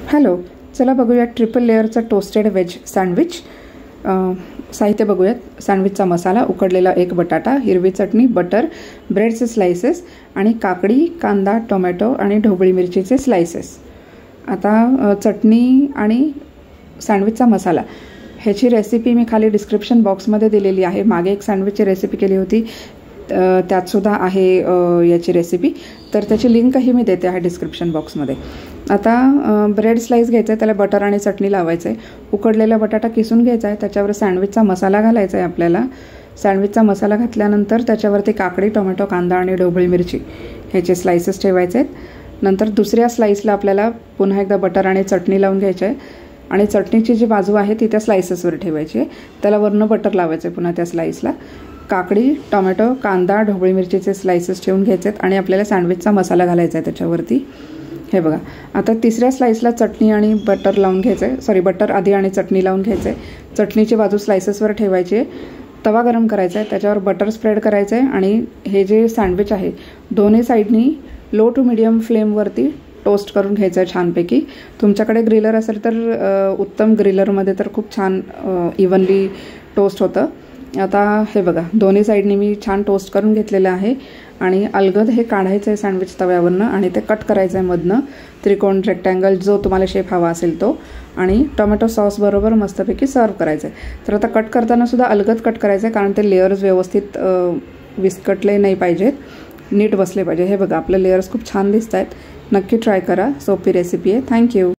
Hello, चला बघूयात triple लेअरचं toasted veg sandwich. साहित्य बघूयात. सँडविचचा मसाला, उकडलेला एक बटाटा, हिरवी चटणी, बटर, ब्रेडचे स्लाइसेस आणि काकडी, कांदा, टोमॅटो आणि ढोबळी मिरचीचे स्लाइसेस. आता चटणी आणि सँडविचचा मसाला ह्याची रेसिपी मी खाली डिस्क्रिप्शन बॉक्समध्ये दिलेली आहे. मागे एक सँडविचची रेसिपी केली होती, त्यातसुद्धा आहे याची रेसिपी, तर त्याची लिंकही मी देते आहे डिस्क्रिप्शन बॉक्समध्ये. आता ब्रेड स्लाइस घ्यायचं आहे, त्याला बटर आणि चटणी लावायचं आहे. उकडलेला बटाटा किसून घ्यायचा आहे, त्याच्यावर सँडविचचा मसाला घालायचा आहे आपल्याला. सँडविचचा मसाला घातल्यानंतर त्याच्यावरती काकडी, टोमॅटो, कांदा आणि ढोबळी मिरची ह्याचे स्लाइसेस ठेवायचे आहेत. नंतर दुसऱ्या स्लाइसला आपल्याला पुन्हा एकदा बटर आणि चटणी लावून घ्यायचं आहे आणि चटणीची जी बाजू आहे ती त्या स्लाइसेसवर ठेवायची आहे. त्याला वरनं बटर लावायचं आहे पुन्हा त्या स्लाइसला. काकडी, टोमॅटो, कांदा, ढोबळी मिरचीचे स्लाइसेस ठेवून घ्यायचे आहेत आणि आपल्याला सँडविचचा मसाला घालायचा आहे त्याच्यावरती. हे बघा, आता तिसऱ्या स्लाइसला चटणी आणि बटर लावून घ्यायचं आहे. बटर आधी आणि चटणी लावून घ्यायचं आहे. चटणीची बाजू स्लाइसेसवर ठेवायची आहे. तवा गरम करायचा आहे, त्याच्यावर बटर स्प्रेड करायचं आहे आणि हे जे सँडविच आहे दोन्ही साईडनी लो टू मिडियम फ्लेमवरती टोस्ट करून घ्यायचं आहे छानपैकी. तुमच्याकडे ग्रिलर असेल तर उत्तम, ग्रिलरमध्ये तर खूप छान इव्हनली टोस्ट होतं. आता हे बघा, दोन्ही साईडनी मी छान टोस्ट करून घेतलेलं आहे आणि अलगद हे काढायचं आहे सँडविच तव्यावरनं आणि ते कट करायचं आहे मधनं, त्रिकोण, रेक्टँगल, जो तुम्हाला शेप हवा असेल तो, आणि टोमॅटो सॉस बरोबर मस्तपैकी सर्व करायचं आहे. तर आता कट करताना सुद्धा अलगद कट करायचं आहे, कारण ते लेयर्स व्यवस्थित विस्कटले नाही पाहिजेत, नीट बसले पाहिजे. हे बघा, आपले लेयर्स खूप छान दिसत आहेत. नक्की ट्राय करा, सोपी रेसिपी आहे. थँक्यू.